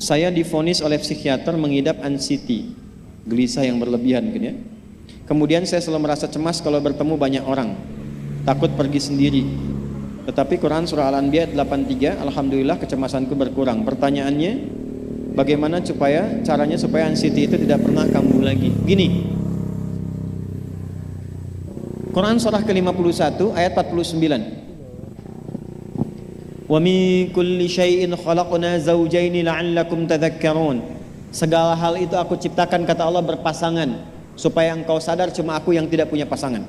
Saya divonis oleh psikiater mengidap anxiety, gelisah yang berlebihan mungkin ya. Kemudian saya selalu merasa cemas kalau bertemu banyak orang, takut pergi sendiri. Tetapi Quran surah Al-Anbiya 83, alhamdulillah kecemasanku berkurang. Pertanyaannya, bagaimana caranya supaya anxiety itu tidak pernah kambuh lagi? Gini, Quran surah ke-51 ayat 49. Wa min kulli syai'in khalaqna zawjaini la'allakum tadhakkarun. Segala hal itu aku ciptakan, kata Allah, berpasangan supaya engkau sadar cuma aku yang tidak punya pasangan.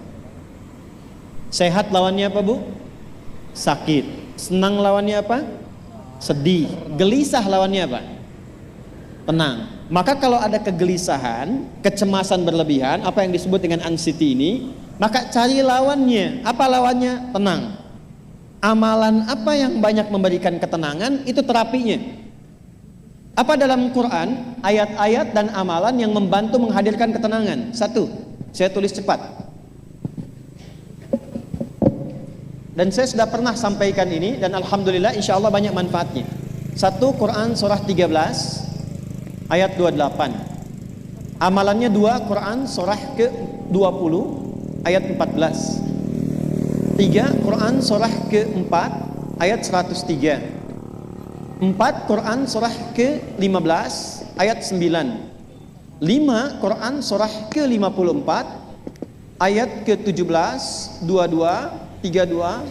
Sehat lawannya apa, Bu? Sakit. Senang lawannya apa? Sedih. Gelisah lawannya apa? Tenang. Maka kalau ada kegelisahan, kecemasan berlebihan, apa yang disebut dengan anxiety ini, maka cari lawannya. Apa lawannya? Tenang. Amalan apa yang banyak memberikan ketenangan, itu terapinya. Apa dalam Quran ayat-ayat dan amalan yang membantu menghadirkan ketenangan? Satu, saya tulis cepat. Dan saya sudah pernah sampaikan ini dan alhamdulillah insya Allah banyak manfaatnya. Satu, Quran surah 13 ayat 28. Amalannya dua, Quran surah ke-20 ayat 14. Tiga, Quran surah ke-4 ayat 103. 4, Quran surah ke-15 ayat 9. 5, Quran surah ke-54 ayat ke-17, 22, 32,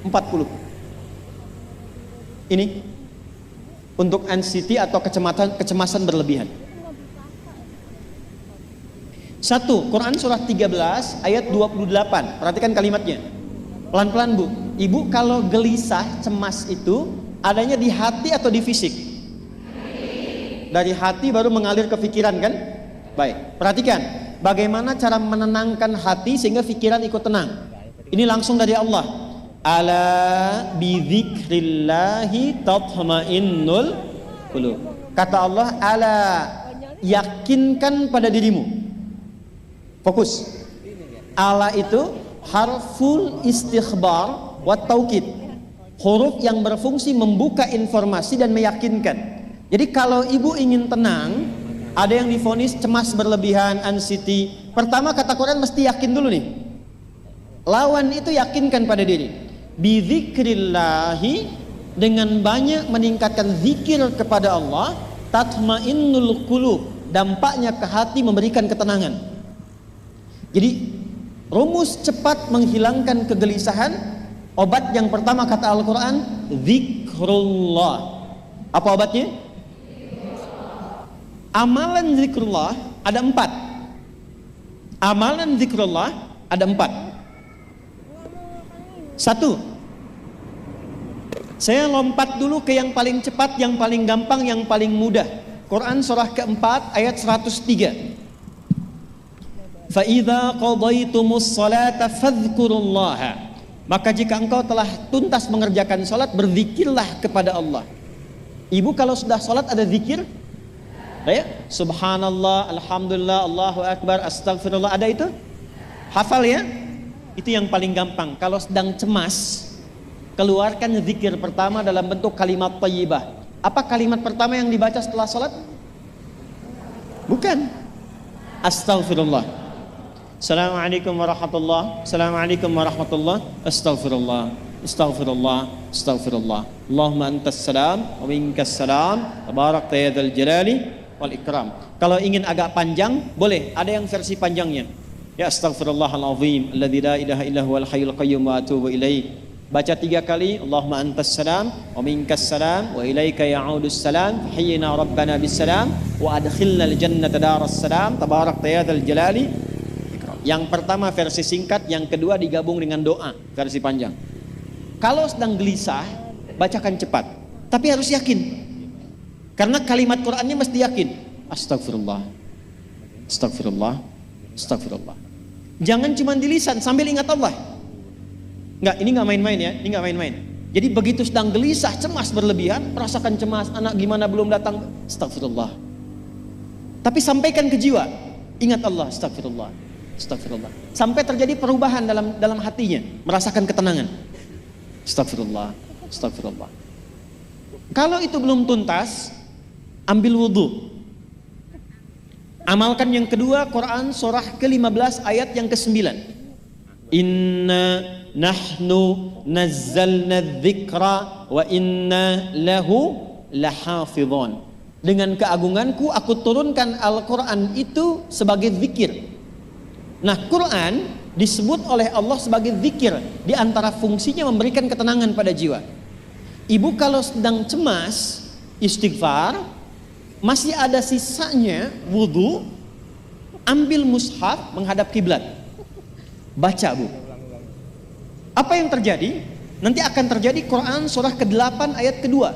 40. Ini untuk anxiety atau kecemasan berlebihan. 1, Quran surah 13 ayat 28. Perhatikan kalimatnya. Pelan-pelan, Bu. Ibu kalau gelisah, cemas itu adanya di hati atau di fisik? Dari hati baru mengalir ke pikiran kan? Baik, perhatikan bagaimana cara menenangkan hati sehingga pikiran ikut tenang. Ini langsung dari Allah. Ala bidzikrillahi tatma'innul qulub. Kata Allah, ala, yakinkan pada dirimu. Fokus. Ala itu harful istikhbar wa taukid. Huruf yang berfungsi membuka informasi dan meyakinkan. Jadi kalau ibu ingin tenang, ada yang divonis cemas berlebihan, anxiety. Pertama kata Quran mesti yakin dulu nih. Lawan itu yakinkan pada diri. Bidzikrillahi, dengan banyak meningkatkan zikir kepada Allah, tatmainnul qulub, dampaknya ke hati memberikan ketenangan. Jadi rumus cepat menghilangkan kegelisahan, obat yang pertama kata Al-Quran, zikrullah. Apa obatnya? Amalan zikrullah ada 4. Amalan zikrullah ada 4. 1, saya lompat dulu ke yang paling cepat, yang paling gampang, yang paling mudah. Quran surah ke-4 ayat 103. Fa idza qadaytumus salata fadhkurullaha. Maka jika engkau telah tuntas mengerjakan salat, berzikirlah kepada Allah. Ibu kalau sudah salat ada zikir? Ya? Subhanallah, alhamdulillah, Allahu akbar, astagfirullah, ada itu? Hafal ya? Itu yang paling gampang. Kalau sedang cemas, keluarkan zikir pertama dalam bentuk kalimat thayyibah. Apa kalimat pertama yang dibaca setelah salat? Bukan astagfirullah. Assalamualaikum warahmatullah. Assalamualaikum warahmatullah. Astaghfirullah. Astaghfirullah. Astaghfirullah. Allahumma antas salam wa minkas salam. Tabarakta ya dzal jalali wal ikram. Kalau ingin agak panjang, boleh. Ada yang versi panjangnya. Ya astaghfirullahalazim alladzi la ilaha illa huwal hayyul qayyum wa atubu ilaih. Baca 3 kali. Allahumma antas salam wa minkas salam wa ilaika ya'udus salam. Hayyina rabbana bis salam wa adkhilna al jannata daras salam. Tabarakta ya dzal jalali. Yang pertama versi singkat, yang kedua digabung dengan doa versi panjang. Kalau sedang gelisah, bacakan cepat, tapi harus yakin. Karena kalimat Qur'annya mesti yakin. Astagfirullah. Astagfirullah. Astagfirullah. Jangan cuma di lisan sambil ingat Allah. Enggak, ini enggak main-main ya, ini enggak main-main. Jadi begitu sedang gelisah, cemas berlebihan, merasakan cemas, anak gimana belum datang, astagfirullah. Tapi sampaikan ke jiwa, ingat Allah, astagfirullah. Astagfirullah. Sampai terjadi perubahan dalam hatinya, merasakan ketenangan. Astagfirullah. Astagfirullah. Kalau itu belum tuntas, ambil wudhu. Amalkan yang kedua, Quran surah ke-15 ayat yang ke-9. Inna nahnu nazzalna dzikra wa inna lahu lahafidhon. Dengan keagunganku aku turunkan Al-Quran itu sebagai zikir. Nah, Quran disebut oleh Allah sebagai zikir. Di antara fungsinya memberikan ketenangan pada jiwa. Ibu kalau sedang cemas, istighfar, masih ada sisanya wudhu, ambil mushaf menghadap kiblat, baca bu. Apa yang terjadi? Nanti akan terjadi Quran surah ke-8 ayat kedua.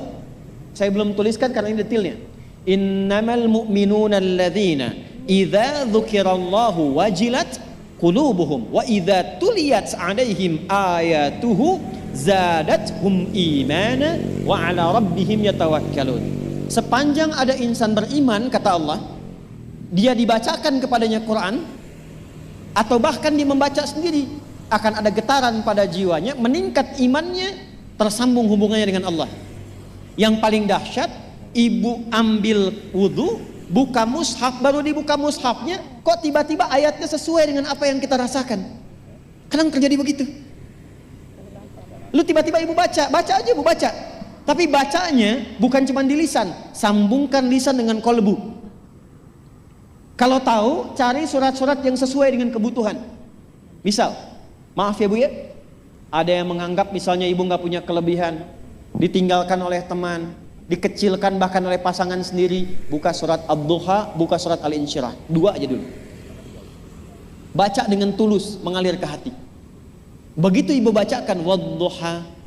Saya belum tuliskan karena ini detailnya. Innamal mu'minuna alladzina idza dzukirallahu wajilat qulubuhum wa idza tuliyat 'alaihim ayatuhu zadatuhum imana wa 'ala rabbihim yatawakkalun. Sepanjang ada insan beriman, kata Allah, dia dibacakan kepadanya Quran atau bahkan dia membaca sendiri, akan ada getaran pada jiwanya, meningkat imannya, tersambung hubungannya dengan Allah. Yang paling dahsyat, ibu ambil wudhu, buka mushaf, baru dibuka mushafnya, kok tiba-tiba ayatnya sesuai dengan apa yang kita rasakan. Kadang terjadi begitu. Lu tiba-tiba ibu baca aja ibu baca. Tapi bacanya bukan cuma di lisan, sambungkan lisan dengan kolbu. Kalau tahu, cari surat-surat yang sesuai dengan kebutuhan. Misal, maaf ya bu ya, ada yang menganggap misalnya ibu nggak punya kelebihan, ditinggalkan oleh teman, dikecilkan bahkan oleh pasangan sendiri, buka surat Ad-Duha, buka surat Al-Insyirah, 2 aja dulu. Baca dengan tulus, mengalir ke hati. Begitu ibu bacakan Wad-Duha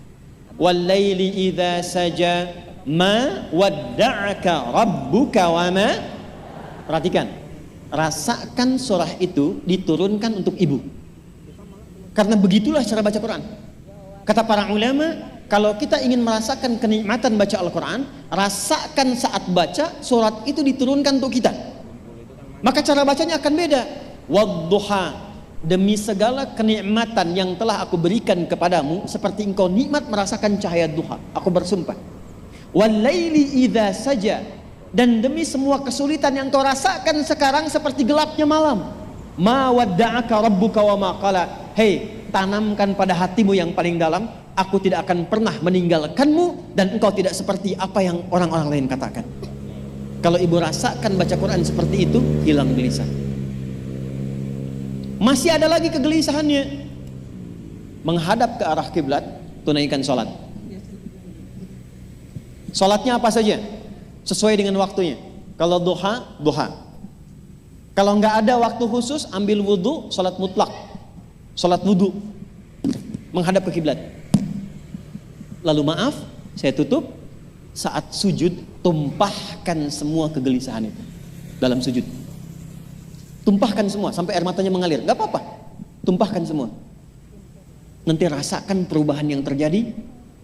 wal-laili idza saja ma wadda'aka rabbuka wa ma. Perhatikan, rasakan surah itu diturunkan untuk ibu. Karena begitulah cara baca Quran. Kata para ulama, kalau kita ingin merasakan kenikmatan baca Al-Quran, rasakan saat baca surat itu diturunkan untuk kita. Maka cara bacanya akan beda. Wadduha, demi segala kenikmatan yang telah aku berikan kepadamu, seperti engkau nikmat merasakan cahaya duha, aku bersumpah. Wal-laili idza saja, dan demi semua kesulitan yang kau rasakan sekarang seperti gelapnya malam. Ma wadda'aka rabbuka wa ma qala. Hei, tanamkan pada hatimu yang paling dalam, aku tidak akan pernah meninggalkanmu dan engkau tidak seperti apa yang orang-orang lain katakan. Kalau ibu rasakan baca Quran seperti itu, hilang gelisah. Masih ada lagi kegelisahannya, menghadap ke arah kiblat, tunaikan sholat. Sholatnya apa saja? Sesuai dengan waktunya. Kalau duha, duha. Kalau nggak ada waktu khusus, ambil wudhu, sholat mutlak. Sholat wudhu, menghadap ke kiblat. Lalu maaf, saya tutup, saat sujud, tumpahkan semua kegelisahan itu dalam sujud. Tumpahkan semua, sampai air matanya mengalir. Gak apa-apa, tumpahkan semua. Nanti rasakan perubahan yang terjadi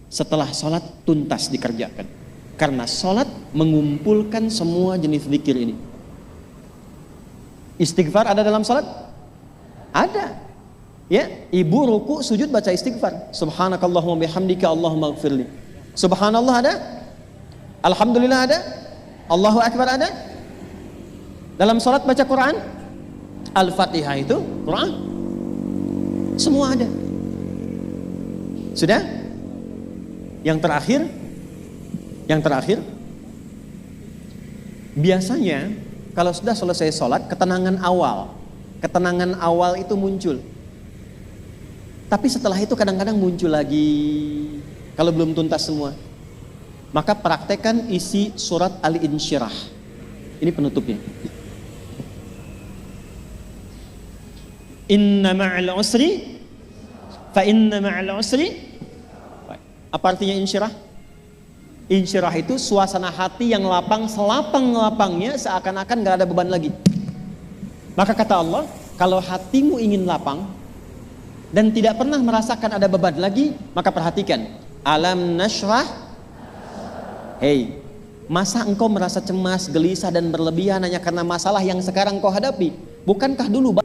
setelah sholat tuntas dikerjakan. Karena sholat mengumpulkan semua jenis zikir ini. Istighfar ada dalam sholat? Ada. Ya, ibu ruku sujud baca istighfar. Subhanakallahumma bihamdika Allahumma ighfirli. Subhanallah ada? Alhamdulillah ada? Allahu Akbar ada? Dalam sholat baca Quran? Al-Fatihah itu Quran. Semua ada. Sudah? Yang terakhir, biasanya kalau sudah selesai sholat, ketenangan awal itu muncul. Tapi setelah itu kadang-kadang muncul lagi, kalau belum tuntas semua. Maka praktekkan isi surat Al-Insyirah. Ini penutupnya. Inna ma'al usri fa inna ma'al usri. Apa artinya insyirah? Insyirah itu suasana hati yang lapang, selapang-lapangnya, seakan-akan gak ada beban lagi. Maka kata Allah, kalau hatimu ingin lapang dan tidak pernah merasakan ada beban lagi, maka perhatikan, alam nashrah. Hei, masa engkau merasa cemas, gelisah dan berlebihan hanya karena masalah yang sekarang kau hadapi? Bukankah dulu